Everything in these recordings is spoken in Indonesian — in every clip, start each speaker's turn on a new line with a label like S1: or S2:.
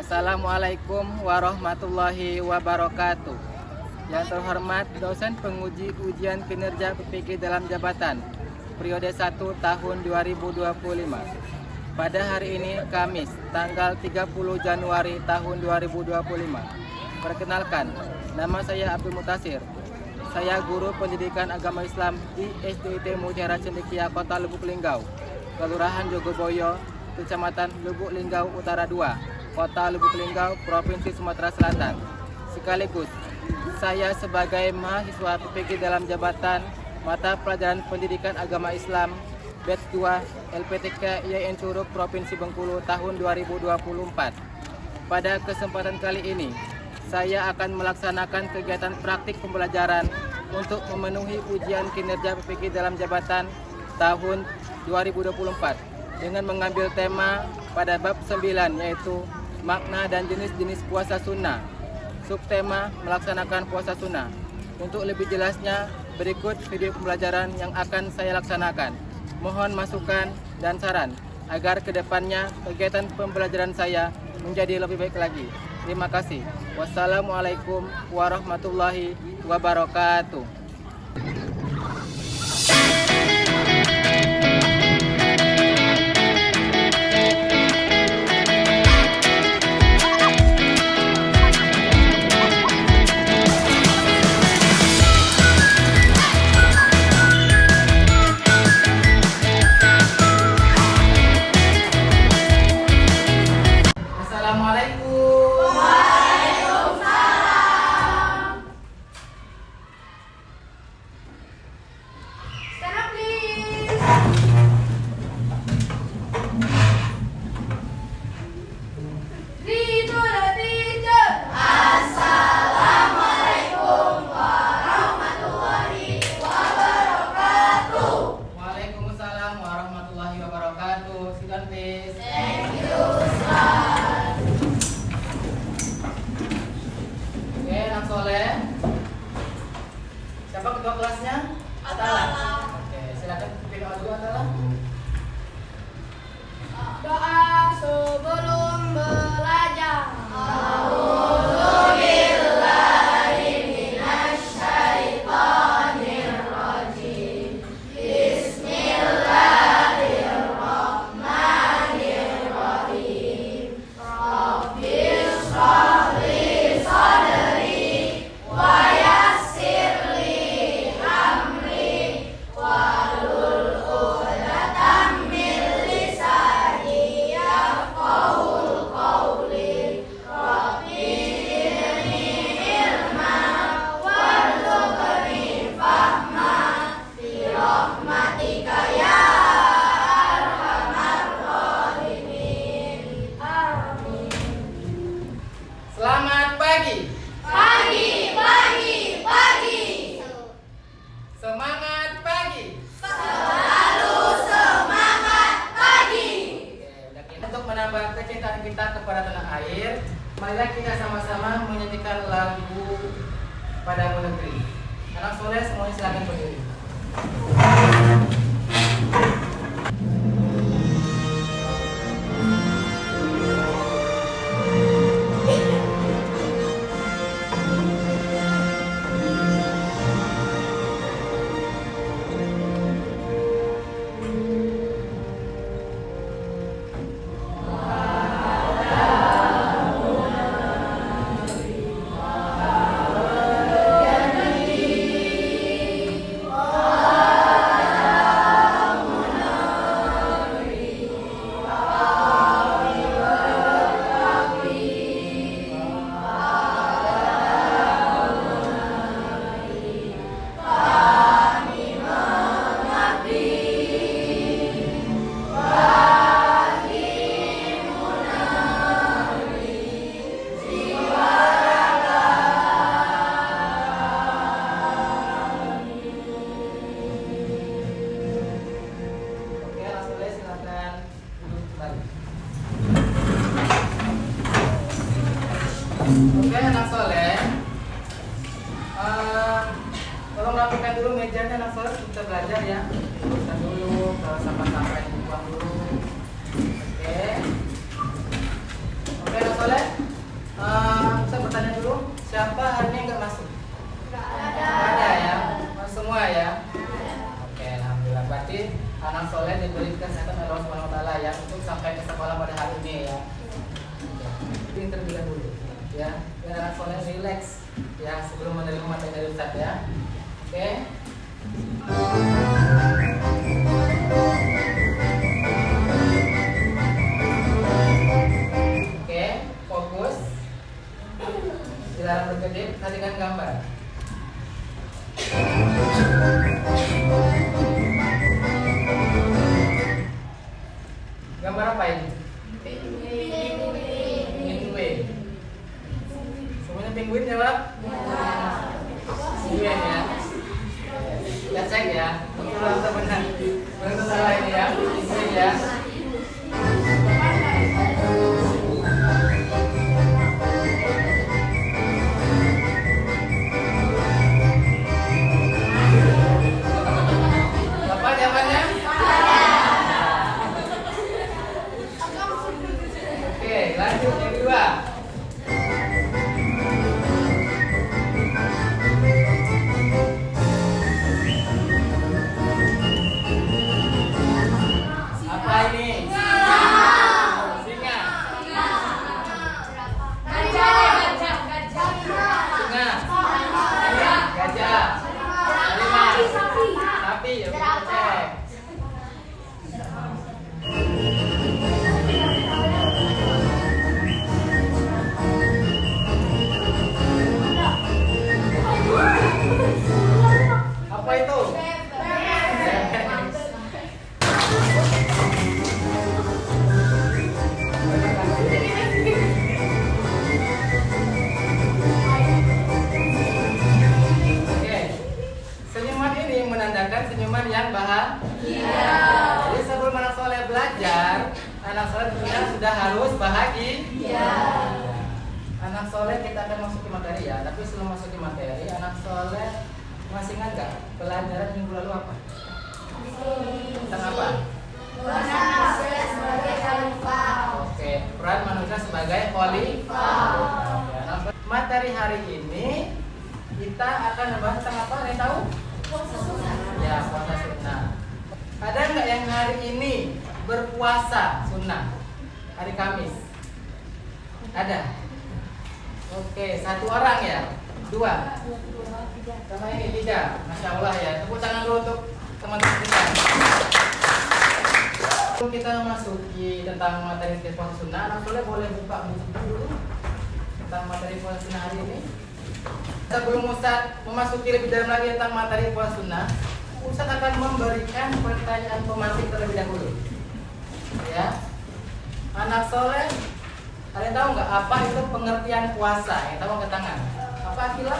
S1: Assalamualaikum warahmatullahi wabarakatuh. Yang terhormat dosen penguji ujian kinerja PPG dalam jabatan periode 1 tahun 2025. Pada hari ini Kamis tanggal 30 Januari tahun 2025. Perkenalkan, nama saya Abdul Mutasir. Saya guru pendidikan agama Islam di SDIT Mutiara Cendekia, Kota Lubuk Linggau, Kelurahan Jogoboyo, Kecamatan Lubuk Linggau Utara 2, Kota Lubuk Linggau, Provinsi Sumatera Selatan. Sekaligus saya sebagai mahasiswa PPG dalam jabatan mata pelajaran pendidikan agama Islam batch 2 LPTK IAIN Curug Provinsi Bengkulu tahun 2024. Pada kesempatan kali ini saya akan melaksanakan kegiatan praktik pembelajaran untuk memenuhi ujian kinerja PPG dalam jabatan tahun 2024 dengan mengambil tema pada bab 9 yaitu makna dan jenis-jenis puasa sunnah. Subtema melaksanakan puasa sunnah. Untuk lebih jelasnya berikut video pembelajaran yang akan saya laksanakan. Mohon masukan dan saran agar kedepannya kegiatan pembelajaran saya menjadi lebih baik lagi. Terima kasih. Wassalamualaikum warahmatullahi wabarakatuh. Siapa ketua kelasnya? Atala. Oke, silakan pimpin doa dulu Atala.
S2: Doa sebelum belajar.
S1: Selamat pagi.
S2: Pagi.
S1: Semangat pagi.
S2: Selalu semangat pagi.
S1: Untuk menambah kecintaan kita kepada tanah air, marilah kita sama-sama menyanyikan lagu Padamu Negeri. Anak soleh semuanya silakan berdiri. Oke anak soleh, tolong rapikan dulu mejanya anak soleh, kita belajar ya. Kita dulu, kalau sampah-sampah dibuang dulu. Oke anak soleh. siapa hari ini nggak masuk?
S2: Nggak
S1: Ada ya, semua ya. Oke, alhamdulillah. Berarti anak soleh diberi kesehatan oleh Allah Subhanahu Wa Taala ya untuk sampai ke sekolah pada hari ini ya. Ini terlebih dahulu ya, biar anak soleh relax ya sebelum menerima materi dari Ustaz ya. Oke. Oke, fokus. Dilarang berkedip, perhatikan gambar. Gambar apa ini? Penguin. Semuanya penguin ya, Pak? Penguin ya. Kita cek ya. Betul atau benar? Benar salah ini ya. Penguin ya. Apa jawabannya? Oke, lanjut yang kedua. Apa ini? Singa. Singa. Gajah. Harimau. Sapi. Ya, kita cek. Apa itu? Oke. Senyuman ini menandakan senyuman yang bahagia. Jadi sebelum anak soleh belajar, anak soleh tentunya sudah harus bahagia. Anak soleh kita akan masuk ke materi ya, tapi sebelum masuk ke materi, anak soleh masih ingat nggak pelajaran minggu lalu apa? Tentang apa? Oke, peran manusia sebagai khalifah. Materi hari ini kita akan membahas tentang apa? Ada yang tahu? Ya, puasa sunnah. Ada nggak yang hari ini berpuasa sunnah? Hari Kamis? Ada? Oke, satu orang ya? Dua? Sama ini tiga? Masya Allah ya. Tepuk tangan dulu untuk teman-teman kita. Sebelum kita memasuki tentang materi puasa sunnah, anak soleh boleh buka buku dulu tentang materi puasa sunnah hari ini. Sebelum Ustaz memasuki lebih dalam lagi tentang materi puasa sunnah, Ustaz akan memberikan pertanyaan pemantik terlebih dahulu. Ya, anak soleh, ada yang tahu nggak apa itu pengertian puasa? Yang tahu angkat tangan. Apa Akila?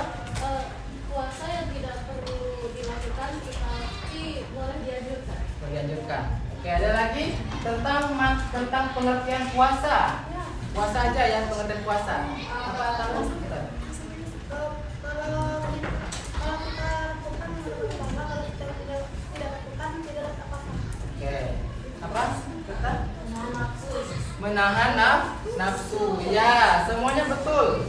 S2: Puasa yang tidak perlu dilakukan tetapi boleh dianjurkan.
S1: Boleh dianjurkan. Oke, ada lagi tentang pengertian puasa. Puasa aja ya, pengertian puasa. Apa tahu?
S2: Kalau kita lakukan berpuasa, kalau kita tidak lakukan tidak ada apa-apa.
S1: Oke. Apa? Kata? Menahan nafsu. Ya, semuanya betul.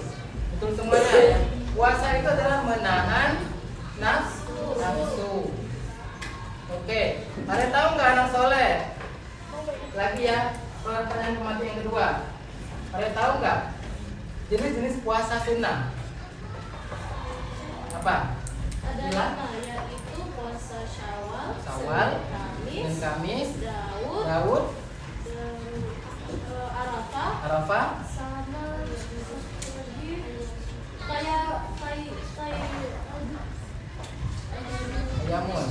S1: Betul semuanya ya. Puasa itu adalah menahan nafsu. Oke. Ada tahu nggak anak soleh? Lagi ya, pertanyaan pemantik yang kedua. Ada tahu nggak jenis-jenis puasa sunnah? Apa?
S2: Ada
S1: Gila?
S2: 5, yaitu puasa Syawal,
S1: Syawal,
S2: Senin
S1: Senin Kamis,
S2: Daud,
S1: Daud,
S2: dan Arafah,
S1: Arafah,
S2: sama lagi kayak
S1: Ayamun.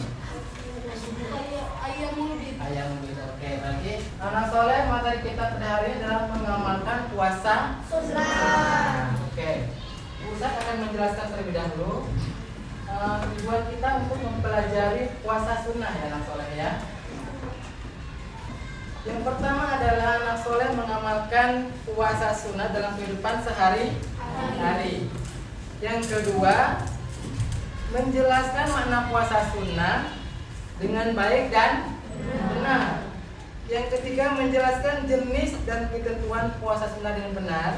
S2: ayam mulbit.
S1: Ayam gitu. Oke, lagi anak soleh materi kita pada hari ini adalah mengamalkan puasa sunnah. Oke, Ustaz akan menjelaskan terlebih dahulu tujuan kita untuk mempelajari puasa sunnah ya anak soleh ya. Yang pertama adalah anak soleh mengamalkan puasa sunnah dalam kehidupan sehari-hari. Yang kedua, menjelaskan makna puasa sunnah dengan baik dan benar. Yang ketiga, menjelaskan jenis dan ketentuan puasa sunnah dengan benar.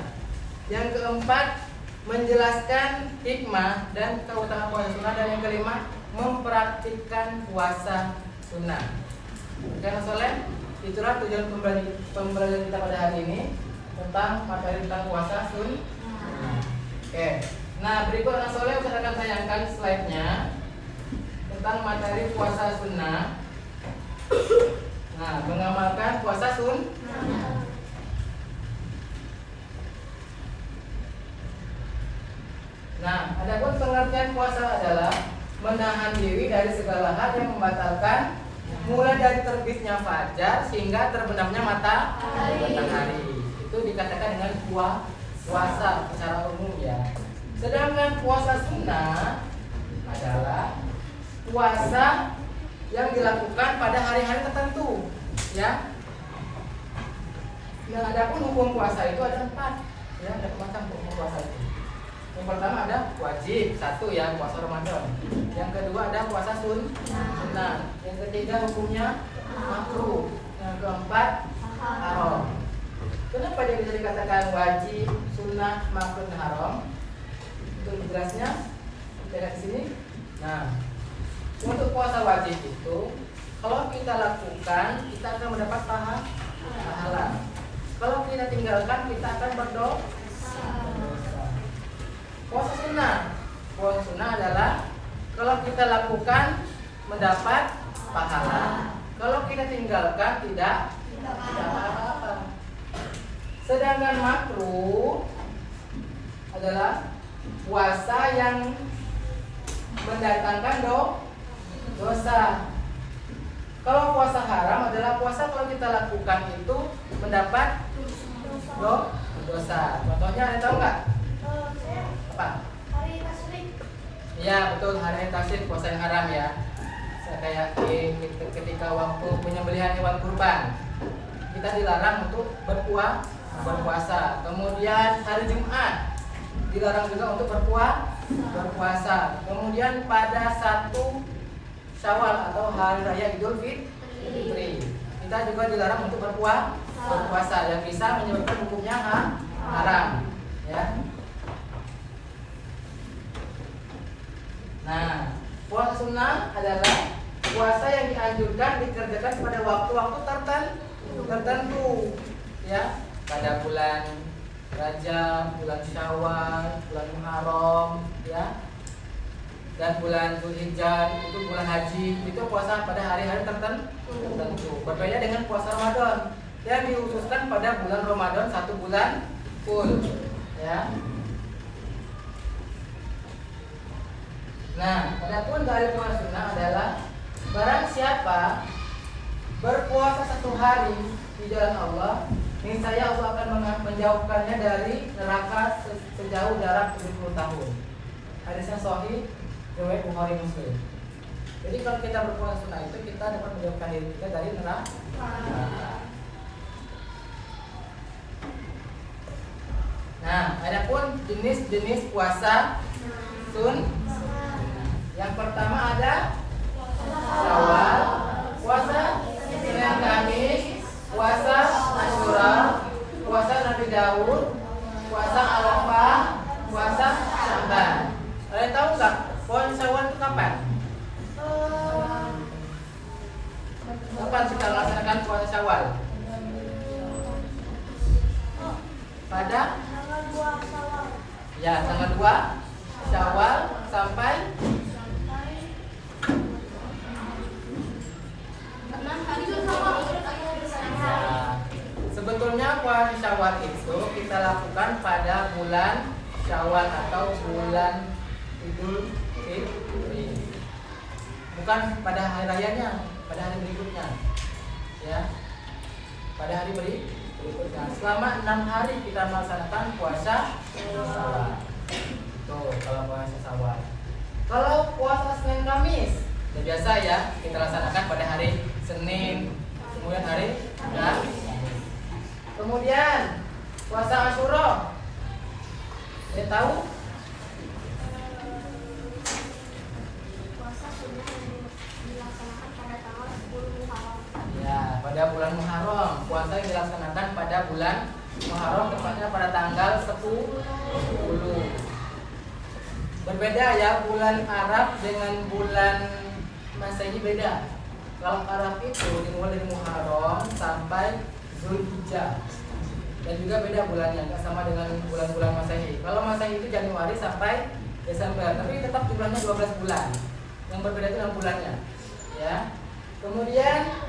S1: Yang keempat, menjelaskan hikmah dan keutamaan puasa sunnah, dan yang kelima mempraktikkan puasa sunnah. Karena soleh, itulah tujuan pembelajaran kita pada hari ini tentang materi tentang puasa sunnah. Oke, nah berikut anak soleh saya akan tayangkan slide-nya tentang materi puasa sunnah. Nah, mengamalkan puasa sunnah. Nah, adapun pengertian puasa adalah menahan diri dari segala hal yang membatalkan, mulai dari terbitnya fajar hingga terbenamnya matahari. Itu dikatakan dengan puasa secara umum ya. Sedangkan puasa sunnah adalah puasa yang dilakukan pada hari-hari tertentu, ya. Dan adapun hukum puasa itu ada 4, ya, ada macam hukum puasa itu. Yang pertama ada wajib, 1 ya, puasa Ramadan. Yang kedua ada puasa sunnah. Yang ketiga hukumnya makruh. Yang keempat haram. Kenapa dia bisa dikatakan wajib, sunnah, makruh, dan haram? Untuk jelasnya kita lihat di sini. Nah, untuk puasa wajib itu kalau kita lakukan kita akan mendapat pahala. Kalau kita tinggalkan kita akan berdosa. Puasa sunnah adalah kalau kita lakukan mendapat pahala, kalau kita tinggalkan tidak apa-apa. Sedangkan makruh adalah puasa yang mendatangkan dosa. Kalau puasa haram adalah puasa kalau kita lakukan itu mendapat dosa. Contohnya ada tahu nggak? Apa?
S2: Hari tasyrik.
S1: Ya betul, hari tasyrik puasa yang haram ya. Kayak ketika waktu penyembelihan hewan kurban kita dilarang untuk berpuasa. Kemudian hari Jumat dilarang juga untuk berpuasa. Kemudian pada 1 Syawal atau hari raya Idul Fitri kita juga dilarang untuk berpuasa yang bisa menyebabkan hukumnya haram, ya. Nah, puasa sunnah adalah puasa yang dianjurkan dikerjakan pada waktu-waktu tertentu, ya. Pada bulan Rajab, bulan Syawal, bulan Muharram, ya. Dan bulan Dzulhijjah itu bulan haji, itu puasa pada hari-hari tertentu. Berbeda dengan puasa Ramadan yang dihususkan pada bulan Ramadan 1 bulan full, ya. Nah, adapun dari puasa sunnah adalah barang siapa berpuasa 1 hari di jalan Allah, niscaya Allah akan menjauhkannya dari neraka sejauh jarak 70 tahun. Hadisnya sahih riwayat Bukhari Muslim. Jadi kalau kita berpuasa sunnah itu kita dapat menjauhkan diri kita dari neraka. Nah, adapun jenis-jenis puasa sunnah. Yang pertama ada Syawal, puasa Senin Kamis, puasa Asyura, puasa Nabi Daud, puasa Arafah, puasa Sya'ban. Kalian tahu nggak puasa Syawal itu kapan? Kapan kita melaksanakan puasa Syawal? Pada
S2: Tanggal 2 Syawal.
S1: ya tanggal 2 Syawal sampai
S2: 6 hari Syawal.
S1: Nah, sebetulnya puasa Syawal itu kita lakukan pada bulan Syawal atau bulan Idul Fitri. Bukan pada hari rayanya, pada hari berikutnya. Ya. Pada hari berikutnya. Selama 6 hari kita melaksanakan puasa Syawal. Tuh, kalau puasa Syawal. Kalau puasa Senin Kamis, ya biasa ya, kita laksanakan pada hari Senin, kemudian hari Kamis. Kemudian puasa Asyura. Saya tahu?
S2: Puasa sunnah yang dilaksanakan pada tanggal 10 Muharram.
S1: Ya, pada bulan Muharram. Puasa yang dilaksanakan pada bulan Muharram, tepatnya pada tanggal 10. Berbeda ya, bulan Arab dengan bulan Masehi beda. Kalau Arab itu dimulai dari Muharram sampai Zulhijjah. Dan juga beda bulannya, nggak sama dengan bulan-bulan Masehi. Kalau Masehi itu Januari sampai Desember, tapi tetap jumlahnya 12 bulan. Yang berbeda itu 6 bulannya. Ya. Kemudian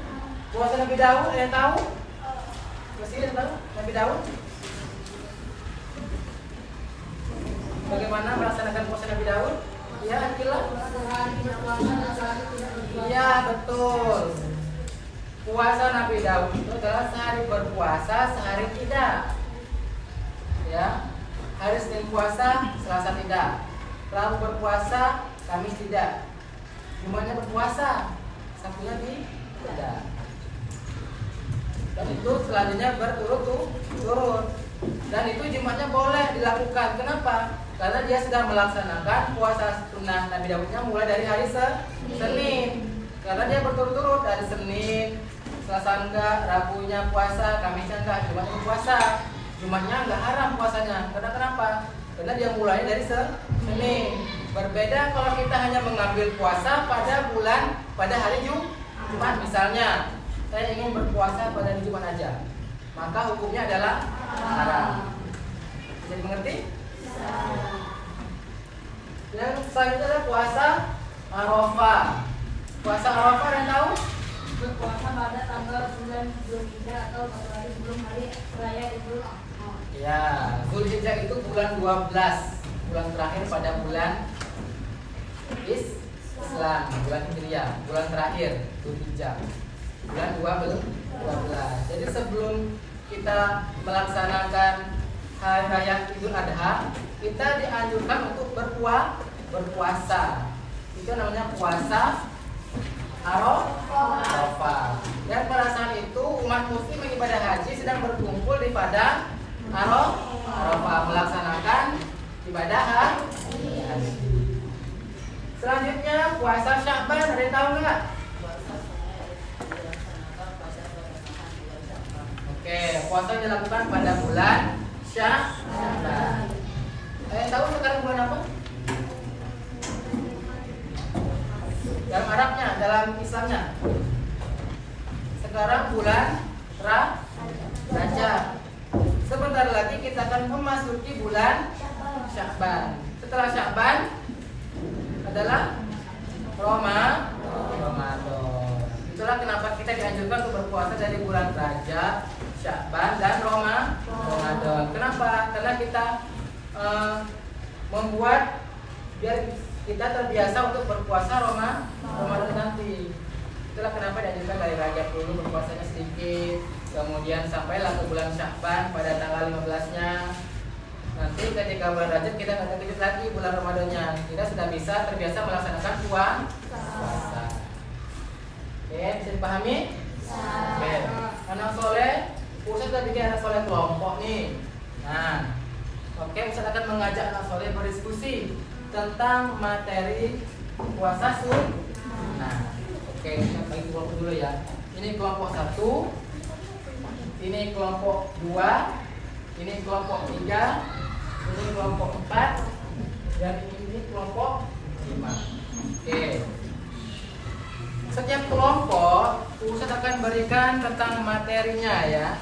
S1: puasa Nabi Daud, ada yang tahu? Masih ada yang tahu? Nabi Daud? Bagaimana melaksanakan puasa Nabi Daud? Ya, Akila? Iya, betul. Puasa Nabi Daud itu adalah sehari berpuasa, sehari tidak. Ya. Hari Senin puasa, Selasa tidak. Rabu berpuasa, Kamis tidak. Jumatnya berpuasa, Sabtunya tidak. Dan itu selanjutnya berturut-turut. Dan itu Jumatnya boleh dilakukan. Kenapa? Karena dia sedang melaksanakan puasa sunnah Nabi Daudnya mulai dari hari Senin. Karena dia berturut-turut dari Senin, Selasa enggak, Rabunya puasa, Kamisnya enggak, Jumatnya puasa. Jumatnya enggak haram puasanya. Karena kenapa? Karena dia mulai dari Senin. Berbeda kalau kita hanya mengambil puasa pada hari Jumat. Misalnya, saya ingin berpuasa pada hari Jumat aja, maka hukumnya adalah haram. Bisa dimengerti? Yang selanjutnya adalah puasa Arafah. Puasa Arafah yang tahu?
S2: Berpuasa pada tanggal 9 Zulhijjah atau 1 hari sebelum hari raya Idul Adha.
S1: Ya, Zulhijjah itu bulan 12, bulan terakhir pada bulan Islam, bulan Hijriah, bulan terakhir Zulhijjah, bulan 12. Jadi sebelum kita melaksanakan hari raya Idul Adha, kita dianjurkan untuk berpuasa. Itu namanya puasa Arafah. Dan pada saat itu umat muslim yang ibadah haji sedang berkumpul di padang Arafah melaksanakan ibadah haji. Selanjutnya puasa Sya'ban, ada yang tahu nggak? Oke, puasa dilakukan pada bulan Sya'ban. Ada yang tahu sekarang bulan apa? Dalam Arabnya, dalam Islamnya. Sekarang bulan Rajab. Sebentar lagi kita akan memasuki bulan Sya'ban. Setelah Sya'ban adalah Ramadan. Itulah kenapa kita dianjurkan untuk berpuasa dari bulan Rajab, Sya'ban dan Ramadan. Kenapa? Karena kita membuat biar kita terbiasa untuk berpuasa Ramadan nanti. Itulah kenapa dianjurkan dari Rajab dulu berpuasanya sedikit, kemudian sampailah ke bulan Sya'ban pada tanggal 15-nya. Nanti ketika bulan Rajab kita nggak terkejut lagi bulan Ramadannya. Kita sudah bisa terbiasa melaksanakan puasa. Oke, bisa dipahami? Oke. Anak soleh, Ustaz sudah bikin anak soleh kelompok nih. Nah, oke, Ustaz akan mengajak anak soleh berdiskusi tentang materi puasa sunnah. Oke, kita bagi kelompok dulu ya. Ini kelompok 1, ini kelompok 2, ini kelompok 3, ini kelompok 4, dan ini kelompok 5. Oke. Setiap kelompok Ustaz akan berikan tentang materinya ya.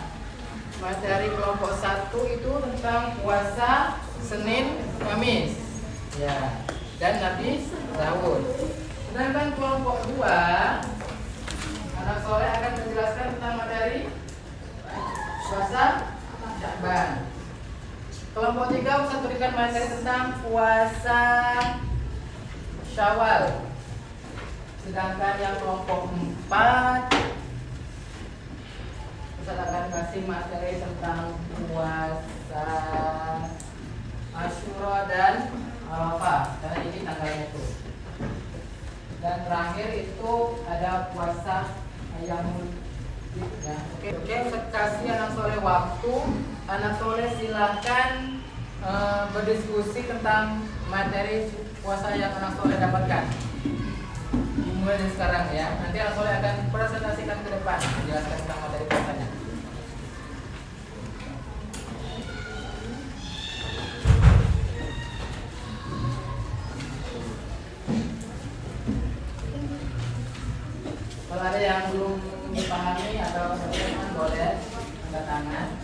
S1: Materi kelompok 1 itu tentang puasa Senin Kamis. Ya, dan Nabi Daud. Sedangkan kelompok 2 anak soleh akan menjelaskan tentang materi puasa Sya'ban. Kelompok 3 Ustaz berikan materi tentang puasa Syawal. Sedangkan yang kelompok 4 Ustaz akan kasih materi tentang puasa Asyura dan Arafah, karena ini tanggalnya itu. Dan terakhir itu ada puasa Ayyamul Bid ya. Oke, Ustaz kasih anak soleh waktu. Anak soleh silahkan berdiskusi tentang materi puasa yang anak soleh dapatkan. Mulai dari sekarang ya. Nanti anak soleh akan presentasikan ke depan, menjelaskan tentang materi puasanya. ada yang belum dipahami atau teman-teman boleh angkat tangan.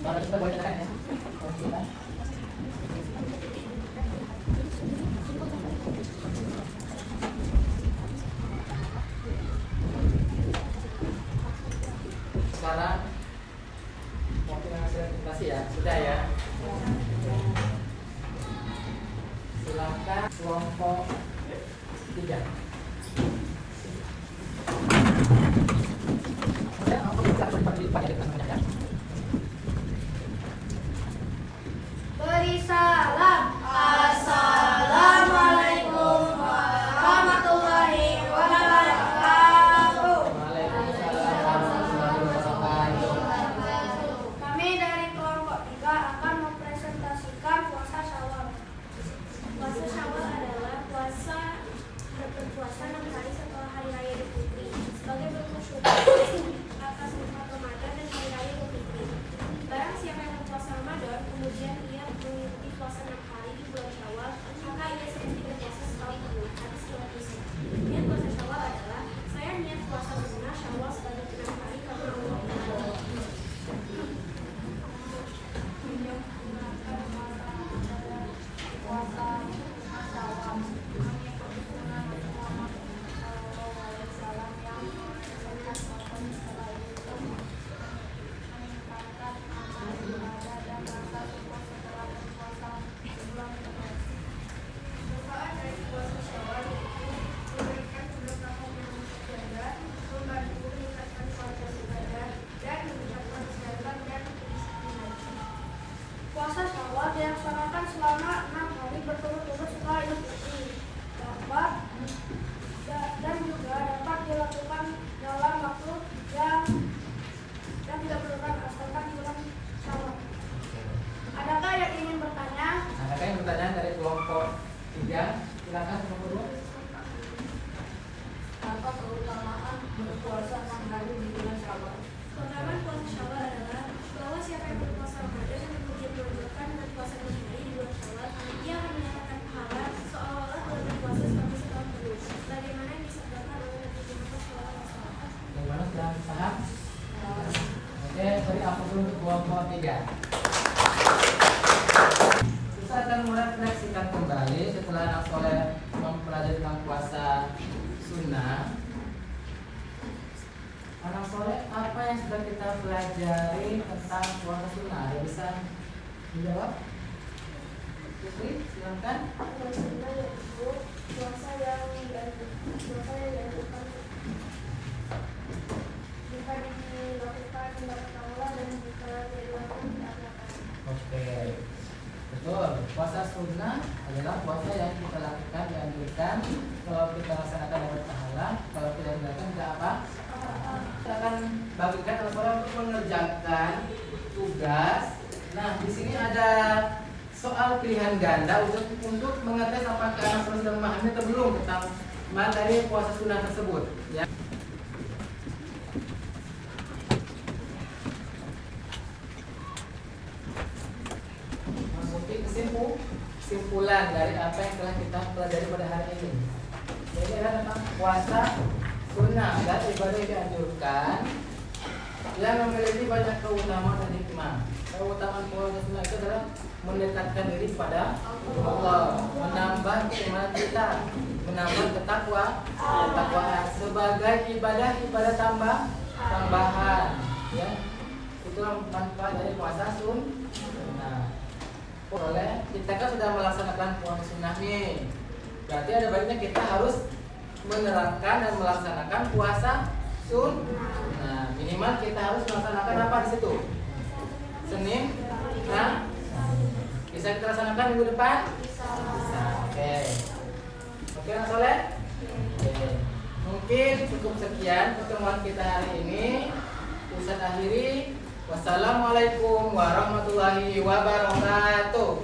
S1: Kalau kita boleh tekan ya. Sekarang waktu yang hasil presentasi ya, sudah ya. Silakan kelompok 3. Ya, aku bisa berpartisipasi dengan teman-teman.
S2: Beri salam. Assalamualaikum warahmatullahi wabarakatuh.
S1: Waalaikumsalam warahmatullahi wabarakatuh.
S2: Kami dari kelompok 3 akan mempresentasikan puasa Syawal. Puasa Syawal adalah berpuasa 6 hari setelah hari raya Idul Fitri sebagai bentuk syukur atas nikmat Ramadan dan hari raya Idul Fitri. Barang siapa yang berpuasa Ramadan kemudian ia mengikuti puasa 6 hari di bulan Syawal, maka ia seperti berpuasa setahun penuh. Hadis riwayat Muslim. Niat puasa Syawal adalah saya niat puasa sunnah Syawal sebanyak 6 hari karena Allah. Puasa Syawal dilaksanakan selama 6 hari berturut-turut setelah Idul Fitri. Dan juga dapat dilakukan dalam waktu yang tidak berlebihan asalkan di bulan Syawal. Adakah yang ingin bertanya?
S1: Adakah yang bertanya dari kelompok 3? Silakan kelompok 2.
S2: Apa keutamaan berpuasa 6 hari di bulan Syawal? Keutamaan puasa Syawal adalah bahwa siapa yang berpuasa Ramadan dan kemudian melanjutkan dengan puasa 6 hari di bulan Syawal, ia akan mendapatkan pahala seolah-olah telah berpuasa selama setahun penuh. Bagaimana yang disabdakan oleh Nabi Muhammad SAW?
S1: Bagaimana, sudah paham? Oke, dari aku dulu untuk kelompok 3. Kita akan merefleksikan kembali setelah anak soleh mempelajari tentang puasa sunnah. Anak soleh, apa yang sudah kita pelajari tentang puasa sunnah? Ada bisa menjawab? Putri, silakan.
S2: Sunnah yaitu puasa yang dianjurkan jika dilakukan mendapat Allah dan jika tidak dilakukan diamalkan.
S1: Oke, betul. Puasa sunnah adalah puasa yang kita lakukan dianjurkan. Kalau kita laksanakan dapat pahala, kalau tidak dilakukan tidak apa. Kita akan bagikan orang untuk mengerjakan tugas. Nah, di sini ada soal pilihan ganda untuk mengetes apakah anak sudah memahami atau belum tentang materi puasa sunnah tersebut. Ya. Masuki kesimpulan dari apa yang telah kita pelajari pada hari ini. Jadi adalah tentang puasa sunnah dan ibadah yang dianjurkan yang memiliki banyak keutamaan dan hikmah. Keutamaan puasa sunnah itu adalah mendekatkan diri pada Allah, menambah keimanan kita, menambah ketakwaan sebagai ibadah tambahan, ya. Itulah manfaat dari puasa sunnah. Oleh kita kan sudah melaksanakan puasa sunnah nih, berarti ada baiknya kita harus menerapkan dan melaksanakan puasa sunnah. Nah, minimal kita harus melaksanakan apa di situ? Senin, nah, bisa kita laksanakan minggu depan? Bisa. Oke. Mungkin cukup sekian pertemuan kita hari ini. Ustaz akhiri. Wassalamualaikum warahmatullahi wabarakatuh.